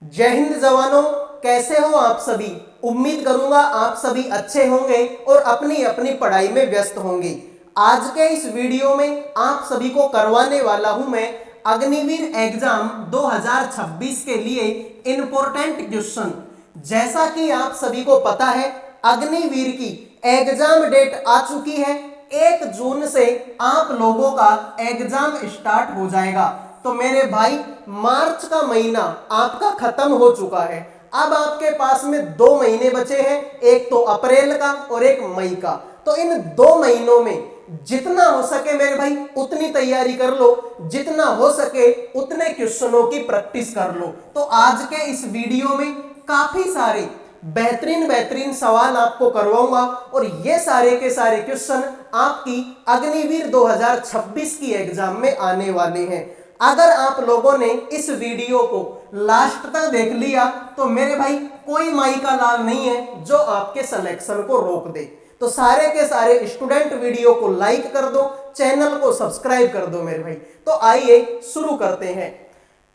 जय हिंद जवानों, कैसे हो आप सभी। उम्मीद करूंगा आप सभी अच्छे होंगे और अपनी अपनी पढ़ाई में व्यस्त होंगे। आज के इस वीडियो में आप सभी को करवाने वाला हूं मैं अग्निवीर एग्जाम 2026 के लिए इंपॉर्टेंट क्वेश्चन। जैसा कि आप सभी को पता है, अग्निवीर की एग्जाम डेट आ चुकी है। 1 जून से आप लोगों का एग्जाम स्टार्ट हो जाएगा। तो मेरे भाई, मार्च का महीना आपका खत्म हो चुका है। अब आपके पास में 2 महीने बचे हैं, एक तो अप्रैल का और एक मई का। तो इन 2 महीनों में जितना हो सके मेरे भाई उतनी तैयारी कर लो, जितना हो सके उतने क्वेश्चनों की प्रैक्टिस कर लो। तो आज के इस वीडियो में काफी सारे बेहतरीन बेहतरीन सवाल आपको करवाऊंगा और ये सारे के सारे क्वेश्चन आपकी अग्निवीर 2026 की एग्जाम में आने वाले हैं। अगर आप लोगों ने इस वीडियो को लास्ट तक देख लिया तो मेरे भाई कोई माई का लाल नहीं है जो आपके सिलेक्शन को रोक दे। तो सारे के सारे स्टूडेंट वीडियो को लाइक कर दो, चैनल को सब्सक्राइब कर दो मेरे भाई। तो आइए शुरू करते हैं।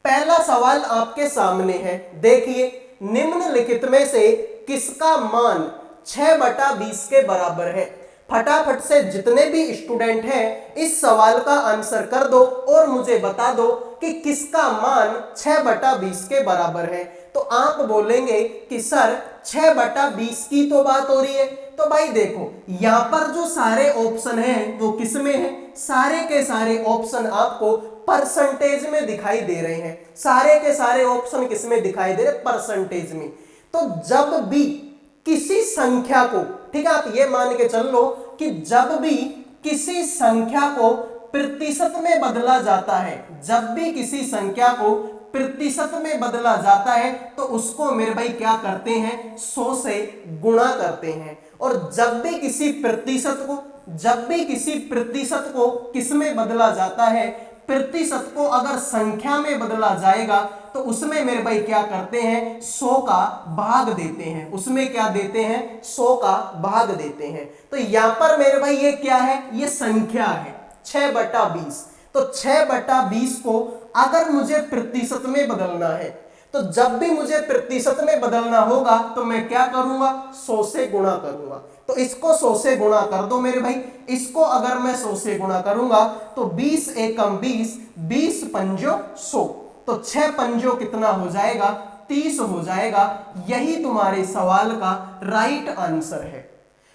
पहला सवाल आपके सामने है, देखिए, निम्नलिखित में से किसका मान 6/20 के बराबर है। फटाफट से जितने भी स्टूडेंट हैं इस सवाल का आंसर कर दो और मुझे बता दो कि किसका मान 6/20 के बराबर है। तो आप बोलेंगे कि सर 6/20 की तो बात हो रही है। तो भाई देखो, यहां पर जो सारे ऑप्शन हैं वो किस में है, सारे के सारे ऑप्शन आपको परसेंटेज में दिखाई दे रहे हैं। सारे के सारे ऑप्शन किस में दिखाई दे रहे, परसेंटेज में। तो जब भी किसी संख्या को, ठीक है, आप ये मान के चल लो कि जब भी किसी संख्या को प्रतिशत में बदला जाता है, जब भी किसी संख्या को प्रतिशत में बदला जाता है तो उसको मेरे भाई क्या करते हैं, 100 से गुणा करते हैं। और जब भी किसी प्रतिशत को किस में बदला जाता है, प्रतिशत को अगर संख्या में बदला जाएगा तो उसमें मेरे भाई क्या करते हैं, 100 का भाग देते हैं। उसमें क्या देते हैं, 100 का भाग देते हैं। तो यहां पर मेरे भाई ये क्या है, ये संख्या है 6/20। तो 6/20 को अगर मुझे प्रतिशत में बदलना है तो जब भी मुझे प्रतिशत में बदलना होगा तो मैं क्या करूंगा, 100 से गुणा करूंगा। तो इसको 100 से गुणा कर दो मेरे भाई। इसको अगर मैं 100 से गुणा करूंगा तो 20 एकम 20, 20 पंजो 100। तो 6 पंजो कितना हो जाएगा, 30 हो जाएगा। यही तुम्हारे सवाल का राइट आंसर है।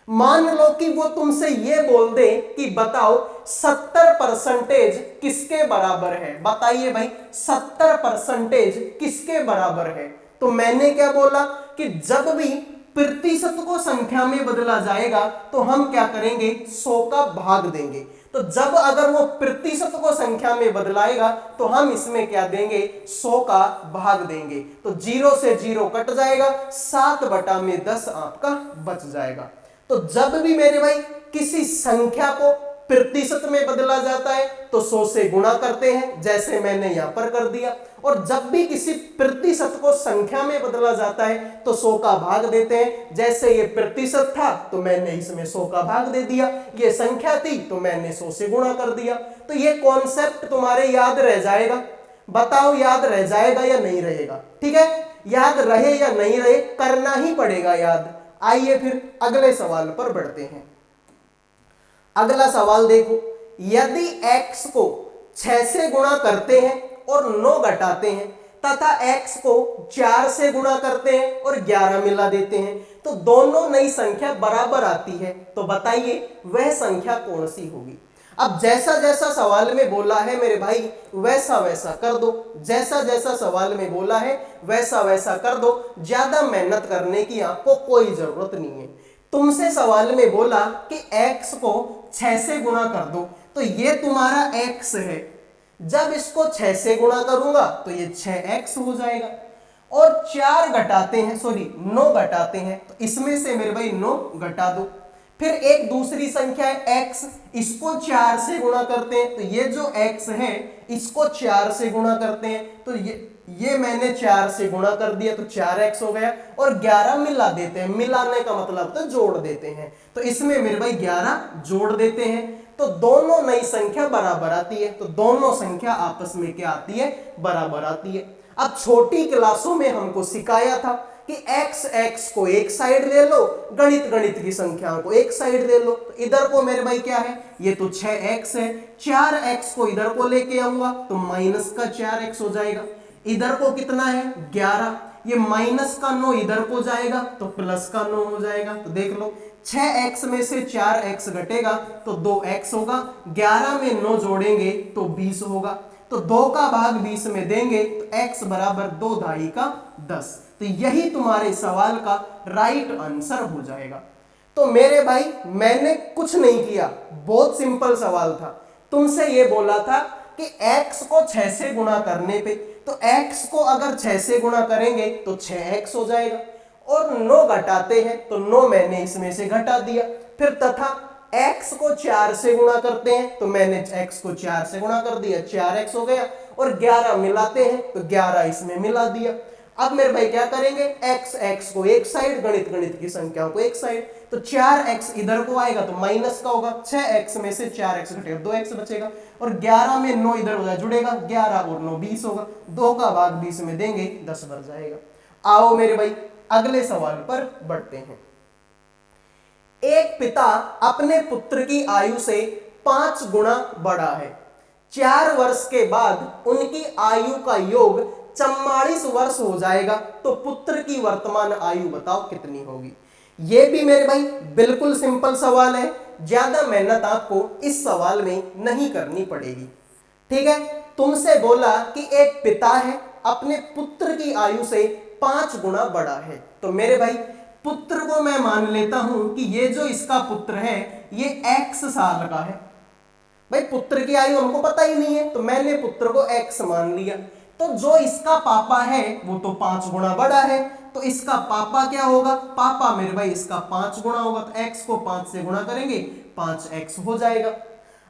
मान लो कि वो तुमसे ये बोल दे कि बताओ 70% किसके बराबर है। बताइए भाई 70% किसके बराबर है। तो मैंने क्या बोला कि जब भी प्रतिशत को संख्या में बदला जाएगा तो हम क्या करेंगे, 100 का भाग देंगे। तो जब अगर वो प्रतिशत को संख्या में बदलाएगा तो हम इसमें क्या देंगे, 100 का भाग देंगे। तो 0 से 0 कट जाएगा, 7/10 आपका बच जाएगा। तो जब भी मेरे भाई किसी संख्या को प्रतिशत में बदला जाता है तो 100 से गुणा करते हैं, जैसे मैंने यहां पर कर दिया। और जब भी किसी प्रतिशत को संख्या में बदला जाता है तो 100 का भाग देते हैं। जैसे ये प्रतिशत था तो मैंने इसमें 100 का भाग दे दिया, ये संख्या थी तो मैंने 100 से गुणा कर दिया। तो ये कॉन्सेप्ट तुम्हारे याद रह जाएगा। बताओ याद रह जाएगा या नहीं रहेगा। ठीक है, याद रहे या नहीं रहे, करना ही पड़ेगा याद। आइए फिर अगले सवाल पर बढ़ते हैं। अगला सवाल देखो, यदि x को 6 से गुणा करते हैं और 9 घटाते हैं तथा x को 4 से गुणा करते हैं और 11 मिला देते हैं तो दोनों नई संख्या बराबर आती है, तो बताइए वह संख्या कौन सी होगी। अब जैसा जैसा सवाल में बोला है मेरे भाई वैसा वैसा कर दो। जैसा जैसा सवाल में बोला है वैसा वैसा कर दो। ज्यादा मेहनत करने की आपको कोई जरूरत नहीं है। तुमसे सवाल में बोला कि x को 6 से गुणा कर दो, तो ये तुम्हारा x है। जब इसको 6 से गुणा करूंगा तो ये 6x हो जाएगा। और 4 घटाते हैं, 9 घटाते हैं तो इसमें से मेरे भाई 9 घटा दो। फिर एक दूसरी संख्या है x, इसको 4 से गुणा करते हैं तो ये जो x है इसको 4 से गुणा करते हैं तो ये मैंने 4 से गुणा कर दिया तो 4x हो गया। और 11 मिला देते हैं, मिलाने का मतलब तो जोड़ देते हैं। तो इसमें मेरे भाई 11 जोड़ देते हैं तो दोनों नई संख्या बराबर आती है। तो दोनों संख्या आपस में क्या आती है, बराबर आती है। अब छोटी क्लासों में हमको सिखाया था कि x को एक साइड ले लो, गणित की संख्याओं को एक साइड ले लो। तो इधर को मेरे भाई क्या है, ये तो 6x है, 4x को इधर को लेके आऊंगा तो माइनस का 4x हो जाएगा। इधर को कितना है 11, ये माइनस का 9 इधर को जाएगा तो प्लस का 9 हो जाएगा। तो देख लो 6x में से 4x घटेगा तो 2x होगा, 11 में 9 जोड़ेंगे तो 20 होगा, तो 2 का भाग 20 में देंगे तो x बराबर 2 का 10। तो यही तुम्हारे सवाल का राइट आंसर हो जाएगा। तो मेरे भाई मैंने कुछ नहीं किया, बहुत सिंपल सवाल था। तुमसे ये बोला था कि x को 6 से गुणा करने पे, तो x को अगर 6 से गुणा करेंगे तो 6x हो जाएगा, और 9 घटाते हैं तो 9 मैंने इसमें से घटा दिया। फिर तथा x को 4 से गुणा करते हैं तो मैंने x को 4 से गुणा कर दिया, 4x हो गया, और 11 मिलाते हैं तो 11 इसमें मिला दिया। अब मेरे भाई क्या करेंगे, x को एक साइड, गणित की संख्याओं को एक साइड, तो 4x इधर को आएगा तो माइनस का होगा, 6x में से 4x घटेगा 2x बचेगा, और 11 में 9 इधर हो जुड़ेगा, 11 और 9 20 होगा, 2 का भाग 20 में देंगे 10 बढ़ जाएगा। आओ मेरे भाई अगले सवाल पर बढ़ते हैं। एक पिता अपने पुत्र की आयु से 5 गुना बड़ा है, 4 वर्ष के बाद उनकी आयु का योग 44 वर्ष हो जाएगा, तो पुत्र की वर्तमान आयु बताओ कितनी होगी। यह भी मेरे भाई बिल्कुल सिंपल सवाल है, ज्यादा मेहनत आपको इस सवाल में नहीं करनी पड़ेगी। ठीक है, तुमसे बोला कि एक पिता है अपने पुत्र की आयु से 5 गुना बड़ा है, तो मेरे भाई पुत्र को मैं मान लेता हूं कि ये जो इसका पुत्र है ये x साल का है। भाई पुत्र की आयु हमको पता ही नहीं है, तो मैंने पुत्र को x मान लिया। तो जो इसका पापा है वो तो 5 गुना बड़ा है, तो इसका पापा क्या होगा, पापा मेरे भाई इसका 5 गुना होगा, तो x को 5 से गुणा करेंगे 5x हो जाएगा।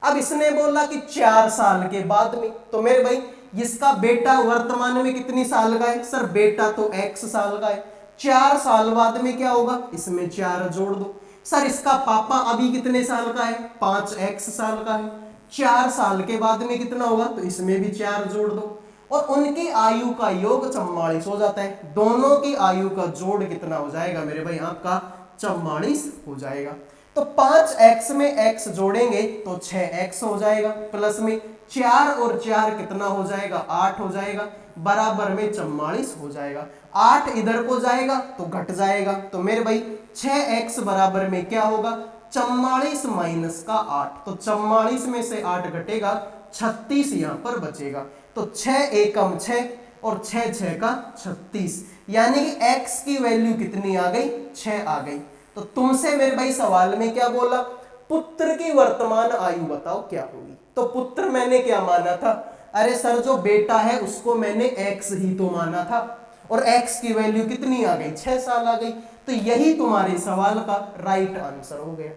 अब इसने बोला कि 4 साल के बाद में, तो मेरे भाई इसका बेटा वर्तमान में कितनी साल का है, सर बेटा तो x साल का है, 4 साल बाद में क्या होगा, इसमें 4 जोड़ दो। सर इसका पापा अभी कितने साल का है, 5x साल का है, 4 साल के बाद में कितना होगा, तो इसमें भी 4 जोड़ दो, और उनकी आयु का योग 44 हो जाता है। दोनों की आयु का जोड़ कितना हो जाएगा मेरे भाई, आपका 44 हो जाएगा। तो 5x में x जोड़ेंगे तो 6x हो जाएगा, प्लस में 4 और 4 कितना हो जाएगा, 8 हो जाएगा, बराबर में 44 हो जाएगा। 8 इधर को जाएगा तो घट जाएगा, तो मेरे भाई 6x बराबर में क्या होगा, 44 माइनस का 8, तो 44 में से 8 घटेगा, 36 यहां पर बचेगा। तो 6 एकम 6 और 6 6 का 36, यानी कि x की वैल्यू कितनी आ गई, 6 आ गई। तो तुमसे मेरे भाई सवाल में क्या बोला, पुत्र की वर्तमान आयु बताओ क्या होगी। तो पुत्र मैंने क्या माना था, अरे सर जो बेटा है उसको मैंने x ही तो माना था, और x की वैल्यू कितनी आ गई, 6 साल आ गई। तो यही तुम्हारे सवाल का राइट आंसर हो गया।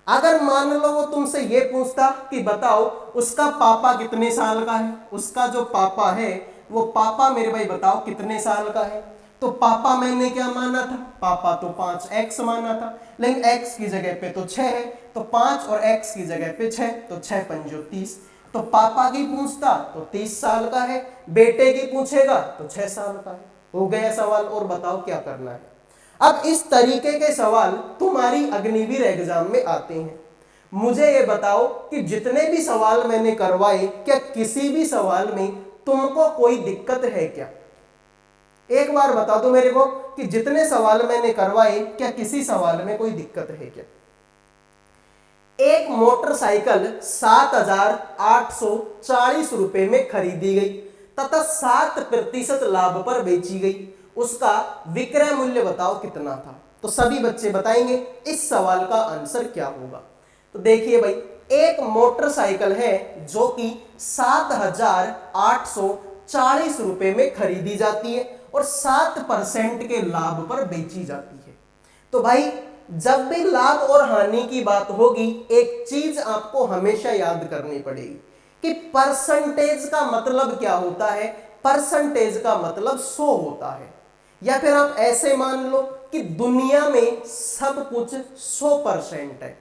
अगर मान लो वो तुमसे ये पूछता कि बताओ उसका पापा कितने साल का है, उसका जो पापा है वो पापा मेरे भाई बताओ कितने साल का है, तो पापा मैंने क्या माना था, पापा तो 5x माना था, लेकिन x की जगह पे तो 6 है, तो 5 और x की जगह पे 6, तो 6 पंजो 30। तो पापा की पूछता तो 30 साल का है, बेटे की पूछेगा तो 6 साल का है। हो गया सवाल, और बताओ क्या करना है। अब इस तरीके के सवाल तुम्हारी अग्निवीर एग्जाम में आते हैं। मुझे ये बताओ कि जितने भी सवाल मैंने करवाए, क्या किसी भी सवाल में तुमको कोई दिक्कत है क्या? एक बार बता दो मेरे को कि जितने सवाल मैंने करवाए क्या किसी सवाल में कोई दिक्कत है क्या? एक मोटरसाइकिल 7,840 रुपए में खरीदी गई तथा 7% लाभ पर बेची गई, उसका विक्रय मूल्य बताओ कितना था। तो सभी बच्चे बताएंगे इस सवाल का आंसर क्या होगा। तो देखिए भाई, एक मोटरसाइकिल है जो कि 7,840 रुपए में खरीदी जाती है और 7% के लाभ पर बेची जाती है। तो भाई जब भी लाभ और हानि की बात होगी, एक चीज आपको हमेशा याद करनी पड़ेगी कि परसेंटेज का मतलब क्या होता है। परसेंटेज का मतलब 100 होता है, या फिर आप ऐसे मान लो कि दुनिया में सब कुछ 100% है।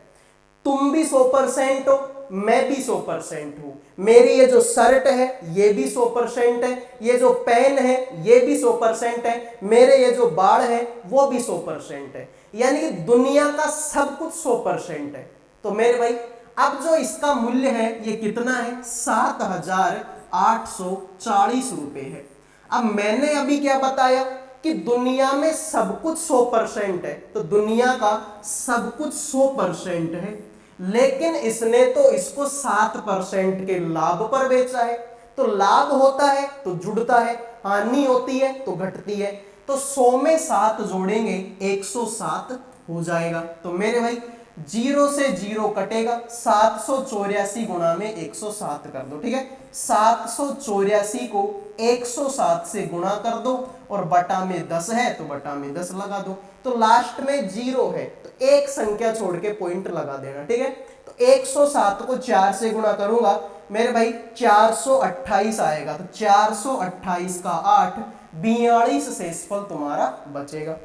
तुम भी 100% हो, मैं भी 100% हूं। मेरी ये जो शर्ट है ये भी 100% है, ये जो पेन है ये भी 100% है, मेरे ये जो बाल है वो भी 100% है, यानी कि दुनिया का सब कुछ 100% है। तो मेरे भाई अब जो इसका मूल्य है ये कितना है, 7,840 रुपए है। अब मैंने अभी क्या बताया कि दुनिया में सब कुछ 100% है, तो दुनिया का सब कुछ 100% है, लेकिन इसने तो इसको 7% के लाभ पर बेचा है। तो लाभ होता है तो जुड़ता है, हानि होती है तो घटती है। तो 100 में 7 जोड़ेंगे 107 हो जाएगा। तो मेरे भाई 0 से 0 कटेगा, 784 गुणा में 107 कर दो, ठीक है। 784 को 107 से गुणा कर दो और बटा में 10 है तो बटा में 10 लगा दो। तो लास्ट में 0 है तो एक संख्या छोड़ के पॉइंट लगा देना, ठीक है। तो 107 को 4 से गुणा करूंगा मेरे भाई 428 आएगा। तो 428 का 8, 42 शेषफल तुम्हारा बचेगा।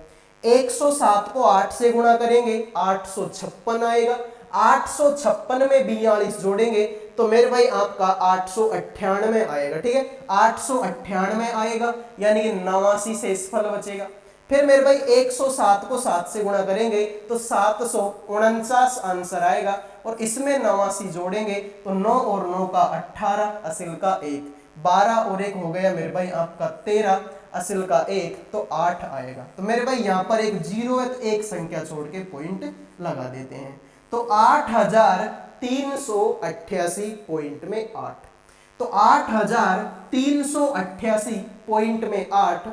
107 को 8 से गुणा करेंगे 856 आएगा। 856 में 42 जोड़ेंगे तो मेरे भाई आपका 898 आएगा, ठीक है। 898 आएगा यानी कि 89 शेषफल बचेगा। फिर मेरे भाई 107 को 7 से गुणा करेंगे तो 749 आंसर आएगा और इसमें 89 जोड़ेंगे तो 9 और 9 का 18, असिल का 1, 12 और 1 हो गया मेरे भाई आपका 13, असिल का 1 तो 8 आएगा। तो मेरे भाई यहाँ पर एक 0 है तो एक संख्या छोड़ के पॉइंट लगा देते हैं। तो 8388 पॉइंट में 8, तो 8388 पॉइंट में 8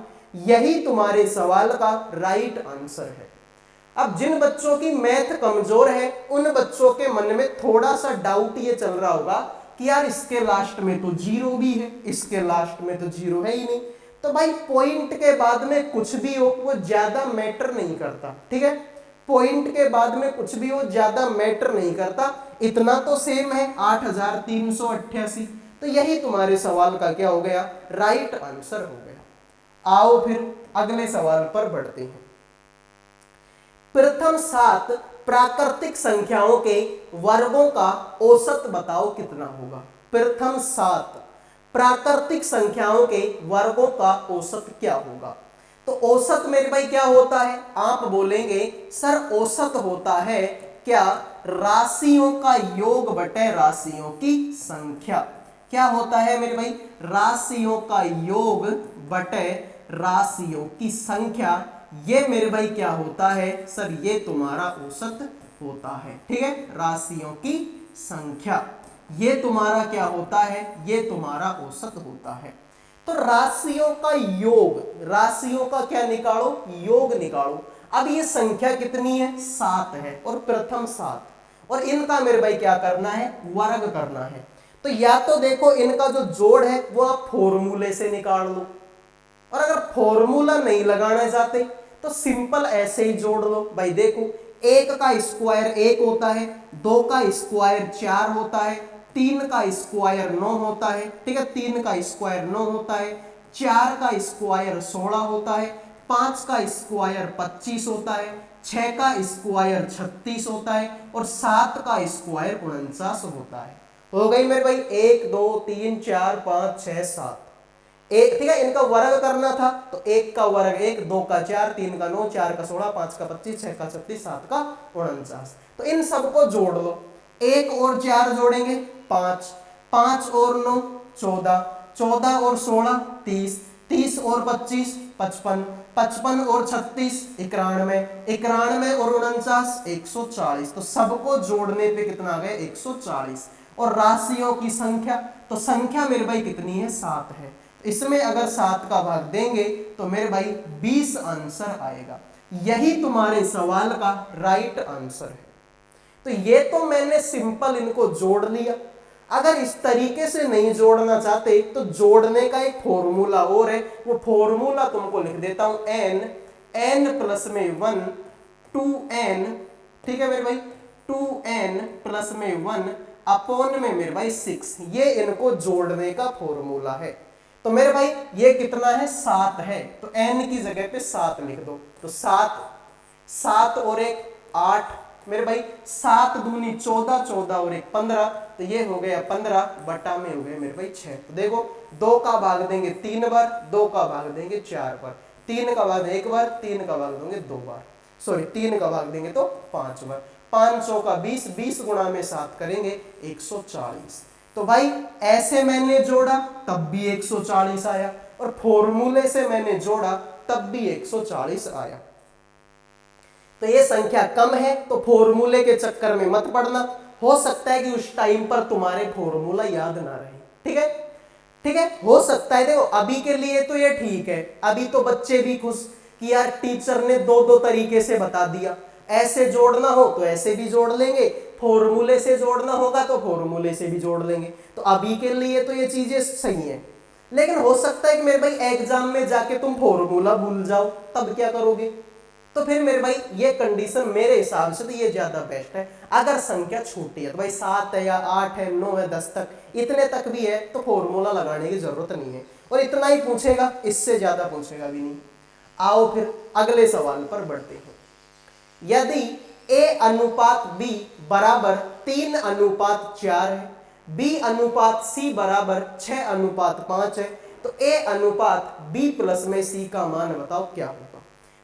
यही तुम्हारे सवाल का राइट आंसर है। अब जिन बच्चों की मैथ कमजोर है उन बच्चों के मन में थोड़ा सा डाउट ये चल रहा होगा कि यार इसके लास्ट में तो 0 भी है, इसके लास्ट में तो 0 है ही नहीं। तो भाई पॉइंट के बाद में कुछ भी हो वो ज्यादा मैटर नहीं करता, ठीक है। पॉइंट के बाद में कुछ भी हो ज्यादा मैटर नहीं करता, इतना तो सेम है 8388। तो यही तुम्हारे सवाल का क्या हो गया, राइट आंसर हो गया। आओ फिर अगले सवाल पर बढ़ते हैं। प्रथम 7 प्राकृतिक संख्याओं के वर्गों का औसत बताओ कितना होगा। प्रथम 7 प्राकृतिक संख्याओं के वर्गों का औसत क्या होगा। तो औसत मेरे भाई क्या होता है, आप बोलेंगे सर औसत होता है क्या, राशियों का योग बटे राशियों की संख्या। क्या होता है मेरे भाई, राशियों का योग बटे राशियों की संख्या। ये मेरे भाई क्या होता है सर, ये तुम्हारा औसत होता है, ठीक है। राशियों की संख्या ये तुम्हारा क्या होता है, ये तुम्हारा औसत होता है। तो राशियों का योग, राशियों का क्या निकालो, योग निकालो। अब ये संख्या कितनी है, 7 है और प्रथम 7, और इनका मेरे भाई क्या करना है, वर्ग करना है। तो या तो देखो इनका जो जोड़ है वो आप फॉर्मूले से निकाल लो, और अगर फॉर्मूला नहीं लगाना चाहते तो सिंपल ऐसे ही जोड़ लो। भाई देखो 1 का स्क्वायर 1 होता है, 2 का स्क्वायर 4 होता है, 3 का स्क्वायर 9 होता है, ठीक है। 3 का स्क्वायर 9 होता है, 4 का स्क्वायर 16 होता है, 5 का स्क्वायर 25 होता है, 6 का स्क्वायर 36 होता है और 7 का स्क्वायर 49 होता है। हो गई मेरे भाई 1 2 3 4 5 6 7, एक, ठीक है। इनका वर्ग करना था तो 1 का वर्ग 1, 2 का 4, 3 का 9, 4 का 16, 5 का 25, 6 का 36, 7 का 49। तो इन सबको जोड़ लो, 1 और 4 जोड़ेंगे 5, 5 और 9 14, 14 और 16 30, 30 और 25 55, 55 और 36 91, 91 और 49 140। तो सबको जोड़ने पे कितना आ गया, 140। और राशियों की संख्या, तो संख्या मेरे भाई कितनी है, 7 है। इसमें अगर 7 का भाग देंगे तो मेरे भाई 20 आंसर आएगा। यही तुम्हारे सवाल का राइट आंसर है। तो ये तो मैंने सिंपल इनको जोड़ लिया। अगर इस तरीके से नहीं जोड़ना चाहते तो जोड़ने का एक फॉर्मूला और है, वो फॉर्मूला तुमको लिख देता हूं, n प्लस में 1 2n, ठीक है मेरे भाई, 2n प्लस में 1 अपॉन में मेरे भाई 6, ये इनको जोड़ने का फॉर्मूला है। तो मेरे भाई ये कितना है, 7 है, तो n की जगह पे 7 लिख दो। तो 7 7 और 1 8, मेरे भाई 7 दूनी 14, 14 और 1 15, तो ये हो गया 15 बटा में हो गया मेरे भाई 6। तो देखो 2 का भाग देंगे 3 बार, 2 का भाग देंगे 4 बार, 3 का भाग 1 बार, 3 का भाग देंगे 2 बार, सॉरी 3 का भाग देंगे तो 5 बार, 5 चौ का 20, 20 गुणा में 7 करेंगे 140। तो भाई ऐसे मैंने जोड़ा तब भी 140 आया, और फॉर्मूले से मैंने जोड़ा तब भी 140 आया। तो ये संख्या कम है, तो फॉर्मूले के चक्कर में मत पड़ना, हो सकता है कि उस टाइम पर तुम्हारे फॉर्मूला याद ना रहे। ठीक है, ठीक है, हो सकता है। देखो अभी के लिए तो ये ठीक है, अभी तो बच्चे भी खुश कि यार टीचर ने दो दो तरीके से बता दिया, ऐसे जोड़ना हो तो ऐसे भी जोड़ लेंगे, फॉर्मूले से जोड़ना होगा तो फॉर्मूले से भी जोड़ लेंगे। तो अभी के लिए तो ये चीजें सही है, लेकिन हो सकता है कि मेरे भाई एग्जाम में जाके तुम फॉर्मूला भूल जाओ, तब क्या करोगे? तो फिर मेरे भाई ये कंडीशन मेरे हिसाब से तो ये ज्यादा बेस्ट है। अगर संख्या छोटी है तो भाई 7 है या 8 है, 9 है, 10 तक, इतने तक भी है तो फॉर्मूला लगाने की जरूरत नहीं है, और इतना ही पूछेगा, इससे ज्यादा पूछेगा भी नहीं। आओ फिर अगले सवाल पर बढ़ते हैं। यदि a अनुपात b बराबर 3 अनुपात 4 है, b अनुपात c बराबर 6 अनुपात 5 है, तो a अनुपात b प्लस में c का मान बताओ क्या होगा?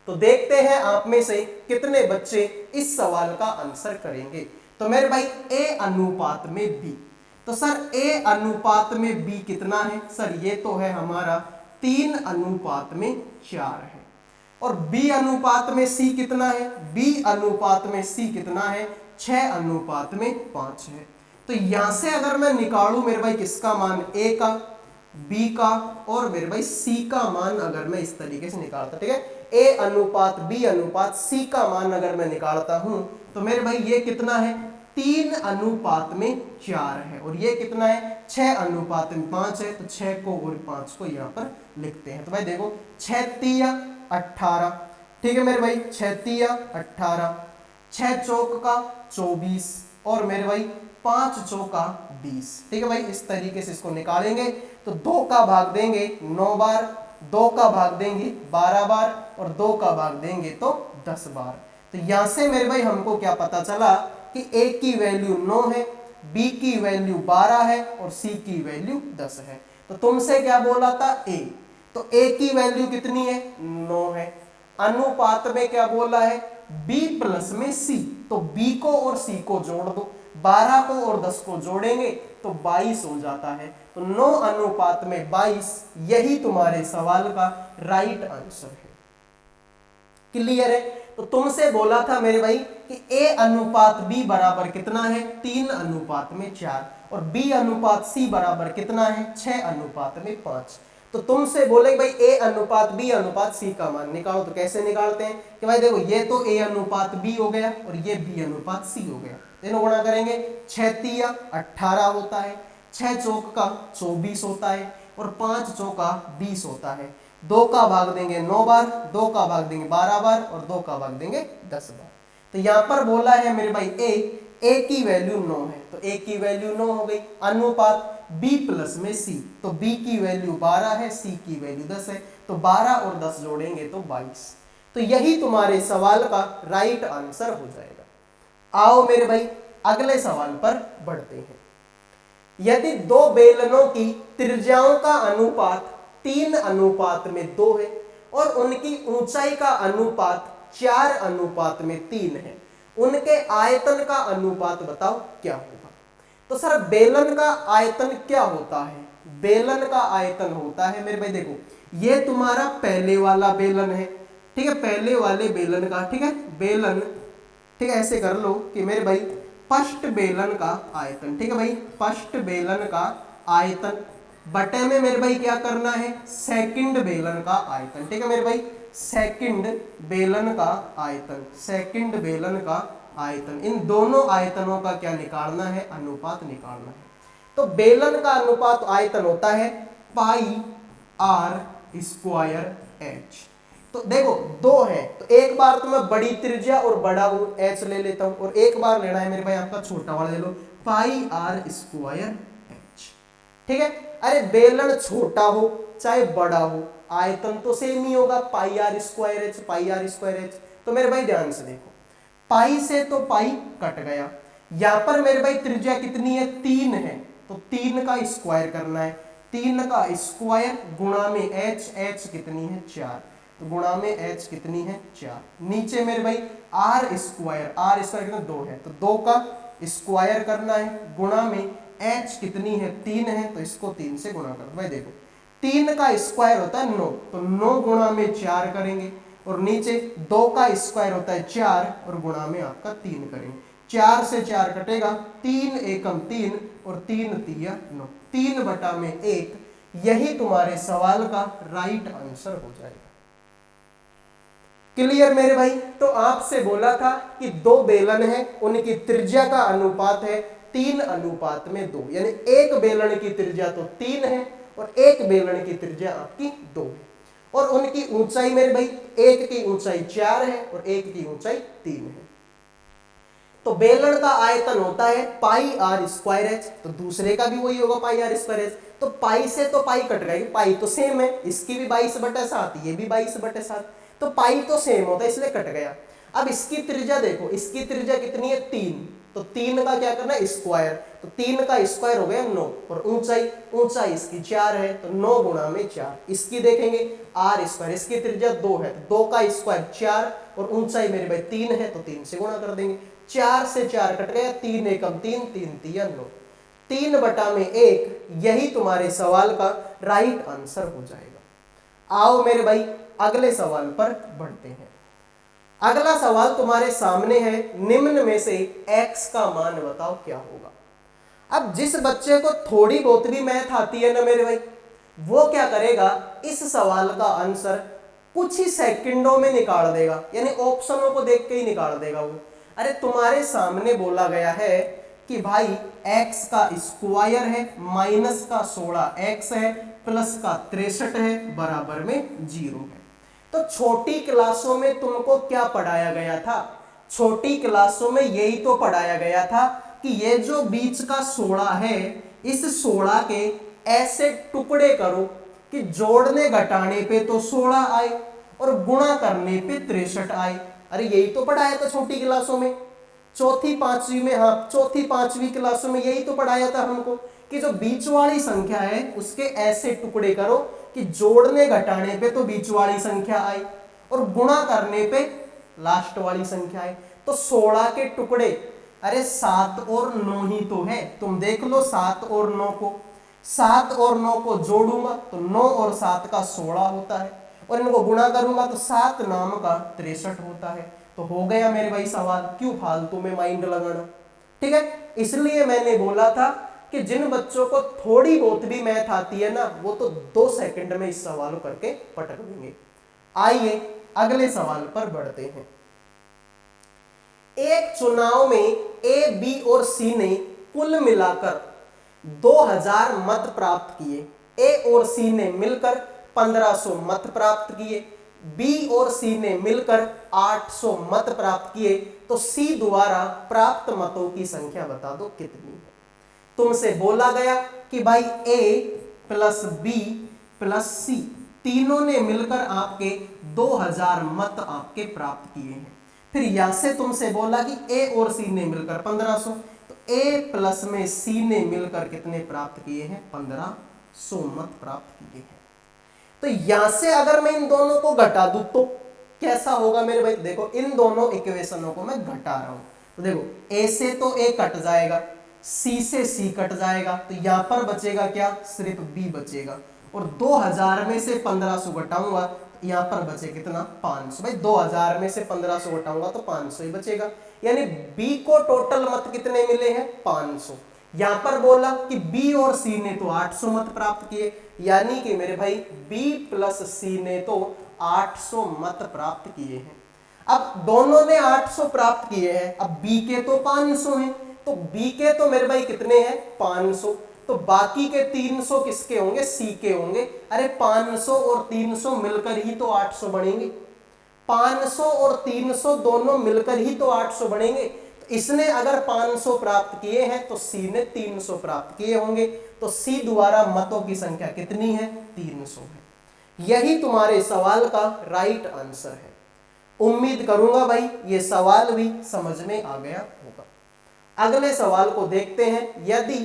तो देखते हैं आप में से कितने बच्चे इस सवाल का आंसर करेंगे। तो मेरे भाई a अनुपात में b, तो सर a अनुपात में b कितना है? सर ये तो है हमारा 3 अनुपात में 4 है। और b अनुपात में c कितना है? b अनुपात में c कितना है? 6 अनुपात में 5 है। तो यहां से अगर मैं निकालूं मेरे भाई किसका मान, a का, b का और मेरे भाई c का मान, अगर मैं इस तरीके से निकालता, ठीक है, a अनुपात b अनुपात c का मान अगर मैं निकालता हूं, तो मेरे भाई ये कितना है? 3 अनुपात में 4 है, और ये कितना है? 6 अनुपात में 5 है। तो 6 को और 5 को यहाँ पर लिखते हैं। तो भाई देखो 6 तिया 18, ठीक है मेरे भाई, 6 तिया 18, 6 चौक का 24 और मेरे भाई 5 चौका 20। ठीक है भाई, इस तरीके से इसको निकालेंगे तो 2 का भाग देंगे 9 बार, 2 का भाग देंगे 12 बार और 2 का भाग देंगे तो 10 बार। तो यहां से मेरे भाई हमको क्या पता चला कि a की वैल्यू 9 है, b की वैल्यू 12 है और c की वैल्यू 10 है। तो तुमसे क्या बोला था? a, तो a की वैल्यू कितनी है? 9 है। अनुपात में क्या बोला है? b प्लस में c, तो b को और c को जोड़ दो, 12 को और 10 को जोड़ेंगे तो 22 हो जाता है। तो 9 अनुपात में 22, यही तुम्हारे सवाल का राइट आंसर है। क्लियर है? तो तुमसे बोला था मेरे भाई कि a अनुपात b बराबर कितना है? 3 अनुपात में 4, और b अनुपात c बराबर कितना है? 6 अनुपात में 5। तो तुमसे बोले भाई a अनुपात b अनुपात c का मान निकालो। तो कैसे निकालते हैं कि भाई देखो ये तो a अनुपात b हो गया और ये b अनुपात c हो गया, दोनों गुणा करेंगे, 6 तिया 18 होता है, 6 चौक का 24 होता है और 5 चौका 20 होता है। 2 का भाग देंगे 9 बार, 2 का भाग देंगे 12 बार और 2 का भाग देंगे 10 बार। तो यहां पर बोला है मेरे भाई a की वैल्यू 9 है, तो a की वैल्यू 9 हो गई। अनुपात b प्लस में c, तो b की वैल्यू 12 है, c की वैल्यू 10 है, तो 12 और 10 जोड़ेंगे तो 22। तो यही तुम्हारे सवाल का राइट आंसर हो जाएगा। आओ मेरे भाई अगले सवाल पर बढ़ते हैं। यदि दो बेलनों की त्रिज्याओं का अनुपात 3 अनुपात में 2 है और उनकी ऊंचाई का अनुपात 4 अनुपात में 3 है, उनके आयतन का अनुपात बताओ क्या होगा? तो सर बेलन का आयतन क्या होता है? बेलन का आयतन होता है मेरे भाई, देखो ये तुम्हारा पहले वाला बेलन है, ठीक है, पहले वाले बेलन का, ठीक है, बेलन, ठीक है, ऐसे कर लो कि मेरे भाई फर्स्ट बेलन का आयतन, ठीक है भाई, फर्स्ट बेलन का आयतन बटे में मेरे भाई क्या करना है? सेकंड बेलन का आयतन, ठीक है मेरे भाई, सेकंड बेलन का आयतन, सेकंड बेलन का आयतन, इन दोनों आयतनों का क्या निकालना है? अनुपात निकालना है। तो बेलन का अनुपात आयतन होता है पाई r स्क्वायर h। तो देखो 2 है तो एक बार तो मैं बड़ी त्रिज्या और बड़ा h ले लेता हूं, और एक बार लेना है मेरे भाई आपका छोटा वाला ले लो, पाई r स्क्वायर h, ठीक है। अरे बेलन छोटा हो चाहे बड़ा हो, आयतन तो सेम ही होगा, पाई r स्क्वायर h, पाई r स्क्वायर h। तो मेरे भाई ध्यान से देखो, पाई से तो पाई कट गया। यहां पर मेरे भाई त्रिज्या कितनी है, 3 है, तो 3 का स्क्वायर करना है। 3 का स्क्वायर गुणा में h, h कितनी है 4, तो गुणा में h कितनी है 4। नीचे मेरे भाई r स्क्वायर कितना 2 है, तो 2 का स्क्वायर करना है गुणा में h कितनी है 3 है, तो इसको 3 से गुणा कर भाई। देखो 3 का स्क्वायर होता है 9, तो 9 गुणा में 4 करेंगे, और नीचे 2 का स्क्वायर होता है 4 और गुणा में आपका 3 करेंगे। 4 से 4 कटेगा, 3 एकम 3 और 3 तिया 9, 3/1। यही तुम्हारे सवाल का राइट आंसर हो जाएगा। क्लियर मेरे भाई? तो आपसे बोला था कि 2 बेलन है, उनकी त्रिज्या का अनुपात है 3:2, यानी एक बेलन की त्रिज्या तो 3 है और एक बेलन की त्रिज्या आपकी 2 है, और उनकी ऊंचाई मेरे भाई, एक की ऊंचाई 4 है और एक की ऊंचाई 3 है। तो बेलन का आयतन होता है पाई r स्क्वायर एच, तो दूसरे का भी वही होगा पाई r स्क्वायर एच। तो पाई से तो पाई कट गई, पाई तो सेम है, इसकी भी 22/7, ये भी 22/7, तो पाई तो सेम होता है इसलिए कट गया। अब इसकी त्रिज्या देखो, इसकी त्रिज्या कितनी है 3, तो 3 का क्या करना है स्क्वायर, तो 3 का स्क्वायर हो गया 9, और ऊंचाई इसकी 4 है, तो 9 गुणा में 4। इसकी देखेंगे r स्क्वायर, इसकी त्रिज्या 2 है, तो 2 का स्क्वायर 4 और ऊंचाई मेरे भाई 3 है, तो 3 से गुणा कर देंगे। 4 से 4 कट गया, 3 एकम 3, 3 तिया 9, 3/1। यही तुम्हारे सवाल का राइट आंसर हो जाएगा। आओ मेरे भाई अगले सवाल पर बढ़ते हैं। अगला सवाल तुम्हारे सामने है, निम्न में से x का मान बताओ क्या होगा। अब जिस बच्चे को थोड़ी बहुत भी मैथ आती है ना मेरे भाई, वो क्या करेगा, इस सवाल का आंसर कुछ ही सेकंडों में निकाल देगा, यानी ऑप्शनों को देख के ही निकाल देगा वो। अरे तुम्हारे सामने बोला गया है कि भाई x का स्क्वायर है माइनस का 16x है प्लस का 63 है बराबर में 0 है। तो छोटी क्लासों में तुमको क्या पढ़ाया गया था, छोटी क्लासों में यही तो पढ़ाया गया था कि ये जो बीच का 16 है, इस 16 के ऐसे टुकड़े करो कि जोड़ने घटाने पे तो 16 आए और गुणा करने पे 63 आए। अरे यही तो पढ़ाया था छोटी क्लासों में, चौथी पांचवी क्लासों में यही तो पढ़ाया था हमको कि जो बीच वाली संख्या है उसके ऐसे टुकड़े करो कि जोड़ने घटाने पे तो बीच वाली संख्या आई और गुणा करने पे लास्ट वाली संख्या आई। तो 16 के टुकड़े, अरे 7 और 9 ही तो है, तुम देख लो 7 और 9 को जोड़ूंगा तो 9 और 7 का 16 होता है, और इनको गुणा करूंगा तो 7 नाम का 63 होता है। तो हो गया मेरे भाई सवाल, क्यों फालतू में माइंड लगाना, ठीक है। इसलिए मैंने बोला था कि जिन बच्चों को थोड़ी बहुत भी मैथ आती है ना, वो तो 2 सेकंड में इस सवाल करके पटक देंगे। आइए अगले सवाल पर बढ़ते हैं। एक चुनाव में ए, बी और सी ने कुल मिलाकर 2000 मत प्राप्त किए। ए और सी ने मिलकर 1500 मत प्राप्त किए, बी और सी ने मिलकर 800 मत प्राप्त किए, तो सी द्वारा प्राप्त मतों की संख्या बता दो कितनी है। तुमसे बोला गया कि भाई ए प्लस बी प्लस सी तीनों ने मिलकर आपके 2000 मत आपके प्राप्त किए हैं। फिर यहां से तुमसे बोला कि ए और सी ने मिलकर 1500, तो ए प्लस में सी ने मिलकर कितने प्राप्त किए हैं, 1500 मत प्राप्त किए हैं। तो यहां से अगर मैं इन दोनों को घटा दूं तो कैसा होगा मेरे भाई, देखो इन दोनों इक्वेशनों को मैं घटा रहा हूं, तो देखो ए से तो ए कट जाएगा, सी से सी कट जाएगा, तो यहां पर बचेगा क्या, सिर्फ बी बचेगा, और 2000 में से 1500 घटाऊंगा तो यहां पर बचे कितना, 500। भाई 2000 में से 1500 घटाऊंगा तो 500 ही बचेगा, यानी बी को टोटल मत कितने मिले हैं, 500। यहां पर बोला कि बी और सी ने तो 800 मत प्राप्त किए, यानी कि मेरे भाई बी प्लस सी ने तो 800 मत प्राप्त किए हैं। अब दोनों ने 800 प्राप्त किए हैं, अब बी के तो 500 हैं, तो बी के तो मेरे भाई कितने हैं, 500, तो बाकी के 300 किसके होंगे, सी के होंगे। अरे 500 और 300 मिलकर ही तो 800 बनेंगे, 500 और 300 दोनों मिलकर ही तो 800 बनेंगे। तो इसने अगर 500 प्राप्त किए हैं तो सी ने 300 प्राप्त किए होंगे, तो सी द्वारा मतों की संख्या कितनी है, 300 है। यही तुम्हारे सवाल का राइट आंसर है। उम्मीद करूंगा भाई ये सवाल भी समझ में आ गया होगा। अगले सवाल को देखते हैं। यदि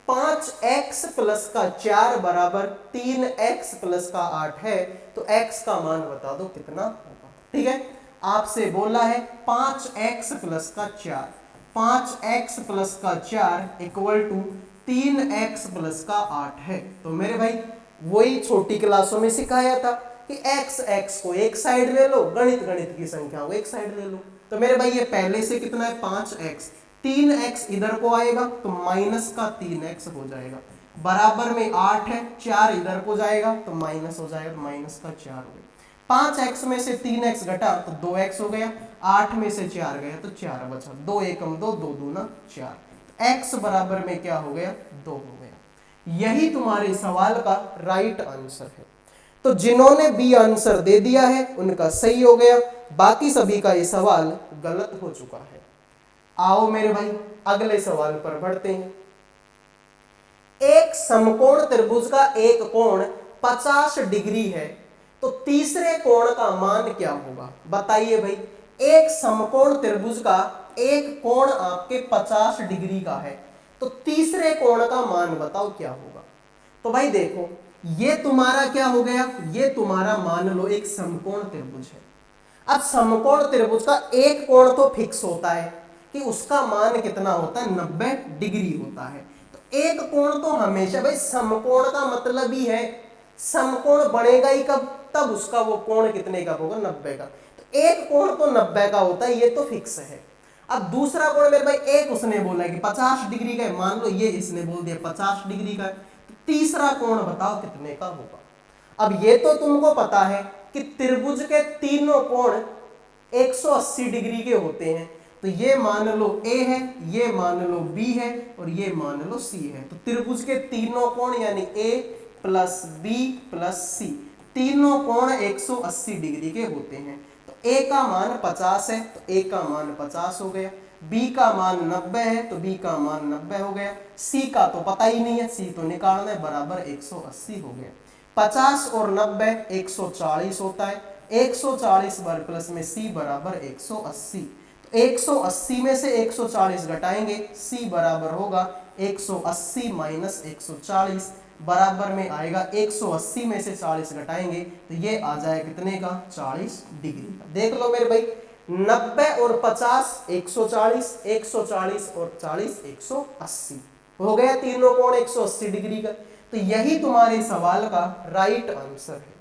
5x प्लस का 4 बराबर 3x प्लस का 8 है तो x का मान बता दो कितना होगा। ठीक है, आपसे बोला है 5x प्लस का 4, 5x प्लस का 4 इक्वल टू 3x प्लस का 8 है। तो मेरे भाई वही छोटी क्लासों में सिखाया था कि x को एक साइड ले लो, गणित की संख्या को एक साइड ले लो। तो मेरे भाई ये पहले से कितना है 5x, 3x इधर को आएगा तो माइनस का 3x हो जाएगा, बराबर में 8 है, 4 इधर को जाएगा तो माइनस हो जाएगा, माइनस का 4 हो गया। 5x में से 3x घटा तो 2x हो गया, 8 में से 4 गया तो 4 बचा, 2 एकम 2, 2 दूना 4, x बराबर में क्या हो गया 2 हो गया। यही तुम्हारे सवाल का राइट आंसर है। तो जिन्होंने बी आंसर दे दिया है उनका सही हो गया, बाकी सभी का ये सवाल गलत हो चुका है। आओ मेरे भाई अगले सवाल पर बढ़ते हैं। एक समकोण त्रिभुज का एक कोण 50 डिग्री है तो तीसरे कोण का मान क्या होगा। बताइए भाई, एक समकोण त्रिभुज का एक कोण आपके 50 डिग्री का है तो तीसरे कोण का मान बताओ क्या होगा। तो भाई देखो, ये तुम्हारा क्या हो गया, ये तुम्हारा मान लो एक समकोण त्रिभुज है। अब समकोण त्रिभुज का एक कोण तो फिक्स होता है कि उसका मान कितना होता है 90 डिग्री होता है। तो एक कोण तो हमेशा, भाई समकोण का मतलब ही है समकोण बनेगा ही कब, तब उसका वो कोण कितने का होगा 90 का। तो एक कोण तो 90 का होता है, ये तो फिक्स है। अब दूसरा कोण मेरे भाई एक उसने बोला कि 50 डिग्री का है, मान लो ये इसने बोल दिया 50 डिग्री का है, तो तीसरा कोण बताओ कितने का होगा। अब ये तो तुमको पता है कि त्रिभुज के तीनों कोण 180 डिग्री के होते हैं। तो ये मान लो A है, ये मान लो B है और ये मान लो C है। तो त्रिभुज के तीनों कोण यानी A plus B plus C, तीनों कोण 180 डिग्री के होते हैं। तो A का मान 50 है तो A का मान 50 हो गया, B का मान 90 है तो B का मान 90 हो गया, C का तो पता ही नहीं है, C तो निकालना है, बराबर 180 हो गया। 50 और 90 140 होता है, 140 बार प्लस में C बराबर 180। तो 180 में से 140 घटाएंगे, C बराबर होगा 180 माइनस 140, बराबर में आएगा 180 में से 40 घटाएंगे तो ये आ जाए कितने का 40 डिग्री का। देख लो मेरे भाई, 90 और 50 140, 140 और 40 180 हो गया, तीनों कोण 180 डिग्री का। तो यही तुम्हारे सवाल का राइट आंसर है।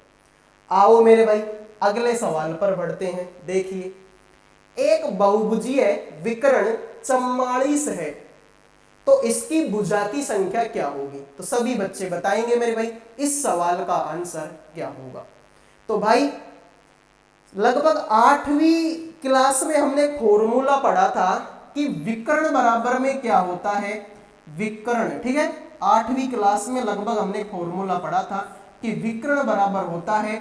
आओ मेरे भाई अगले सवाल पर बढ़ते हैं। देखिए, एक बहुभुजीय विकर्ण 44 है तो इसकी भुजा की संख्या क्या होगी। तो सभी बच्चे बताएंगे मेरे भाई इस सवाल का आंसर क्या होगा। तो भाई लगभग 8वीं क्लास में हमने फॉर्मूला पढ़ा था कि विकर्ण बराबर में क्या होता है, विकर्ण। ठीक है, 8वीं क्लास में लगभग हमने फॉर्मूला पढ़ा था कि विकर्ण बराबर होता है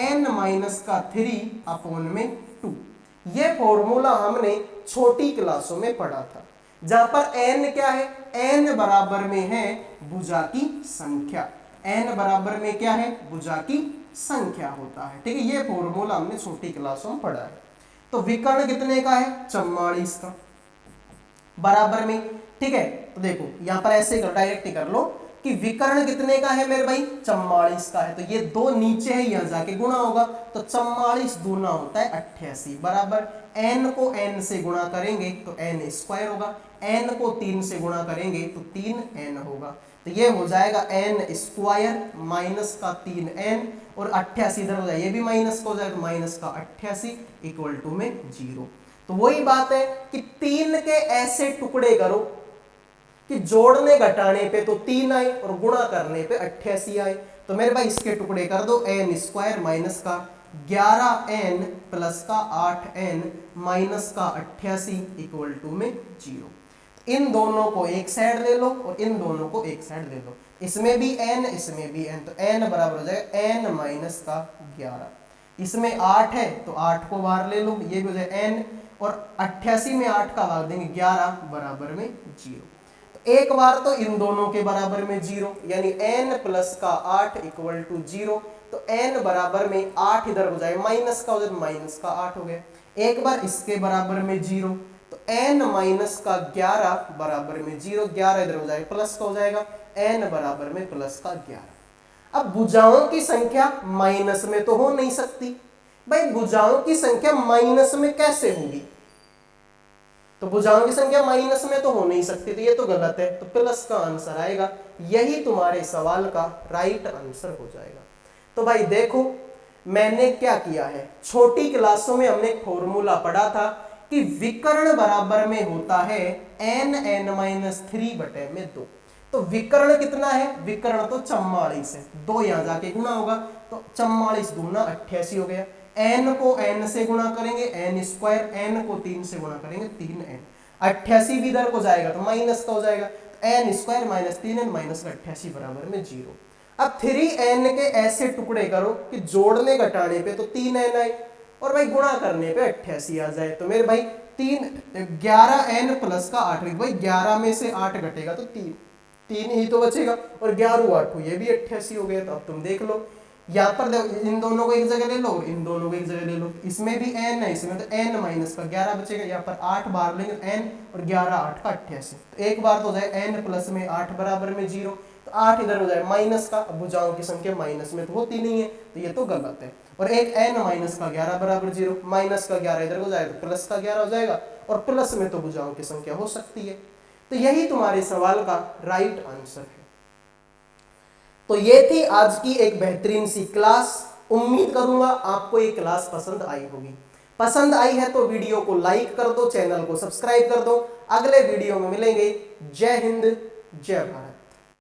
n माइनस का 3 अपॉन में 2। ये फॉर्मूला हमने छोटी क्लासों में पढ़ा था, जहां पर n क्या है, n बराबर में है भुजा की संख्या, n बराबर में क्या है भुजा की संख्या होता है। ठीक है, ये फॉर्मूला हमने छोटी क्लासों में पढ़ा है। तो विकर्ण कितने का है 44 का, बराबर में। ठीक है, तो देखो यहां पर ऐसे डायरेक्ट कर लो कि विकर्ण कितने का है मेरे भाई 44 का है। तो ये दो नीचे है, यहां जाके गुणा होगा तो 44 दूना होता है 88, बराबर n को n से गुणा करेंगे तो n स्क्वायर होगा, n को 3 से गुणा करेंगे तो 3n होगा। तो ये हो जाएगा n स्क्वायर माइनस का 3n और 88 इधर हो जाए, ये भी माइनस का हो जाएगा, माइनस का 88 इक्वल टू में 0। तो वही बात है कि 3 के ऐसे टुकड़े करो कि जोड़ने घटाने पे तो 3 आए और गुणा करने पे 88 आए। तो मेरे भाई इसके टुकड़े कर दो, n स्क्वायर माइनस का 11n प्लस का 8n माइनस का 88 इक्वल टू में 0। इन दोनों को एक साइड ले लो और इन दोनों को एक साइड ले लो, इसमें भी n इसमें भी n, तो n बराबर हो जाएगा n माइनस का 11। इसमें 8 है तो 8 को बाहर ले लो, ये भी हो जाएगा n, और 88 में 8 का भाग देंगे 11 बराबर में 0। एक बार तो इन दोनों के बराबर में 0, यानी n प्लस का 8 इक्वल टू 0, तो n बराबर में 8 इधर हो जाएगा, माइनस का हो जाए माइनस का 8 हो गया। एक बार इसके बराबर में 0, तो n माइनस का 11 बराबर में 0, 11 इधर हो जाएगा प्लस का हो जाएगा, n बराबर में प्लस का 11। अब भुजाओं की संख्या माइनस में तो हो नहीं सकती भाई, भुजाओं की संख्या माइनस में कैसे होगी, तो भुजाओं की संख्या माइनस में तो हो नहीं सकती, तो ये तो गलत है, तो प्लस का आंसर आएगा। यही तुम्हारे सवाल का राइट आंसर हो जाएगा। तो भाई देखो मैंने क्या किया है, छोटी क्लासों में हमने फॉर्मूला पढ़ा था कि विकर्ण बराबर में होता है n(n-3/2। तो विकर्ण कितना है, विकर्ण तो 44 है, 2 यहां जाके गुना होगा, तो 44 दूना 88 हो गया। n को n से गुणा करेंगे n स्क्वायर, n को 3 से गुणा करेंगे 3n, 88 भी इधर को जाएगा तो माइनस का हो जाएगा, n square minus 3n minus का 88 बराबर में 0। अब 3n के ऐसे टुकड़े करो कि जोड़ने घटाने पे तो 3n आए और भाई गुणा करने पे 88 आ जाए, तो मेरे भाई 11n प्लस का 8, भाई 11 में से 8 घटेगा तो 3 ही तो बचेगा, और 11 8 ये भी 88 हो गया। तो अब तुम देख लो यहाँ पर इन दोनों को एक जगह ले लो, इन दोनों को एक जगह ले लो, इसमें भी n है, इसमें तो n माइनस का 11 बचेगा, यहाँ पर 8 बार लेंगे n और 11 8 का 88, तो एक बार तो हो जाए n प्लस में 8 बराबर में 0, तो 8 इधर हो जाए माइनस का, अब भुजाओं की संख्या माइनस में तो होती नहीं है, तो ये तो गलत है। और एक n माइनस का 11 बराबर 0, माइनस का 11 इधर हो जाएगा तो प्लस का 11 हो जाएगा, और प्लस में तो भुजाओं की संख्या हो सकती है। तो यही तुम्हारे सवाल का राइट आंसर है। तो ये थी आज की एक बेहतरीन सी क्लास। उम्मीद करूंगा आपको ये क्लास पसंद आई होगी। पसंद आई है तो वीडियो को लाइक कर दो, चैनल को सब्सक्राइब कर दो। अगले वीडियो में मिलेंगे। जय हिंद, जय भारत।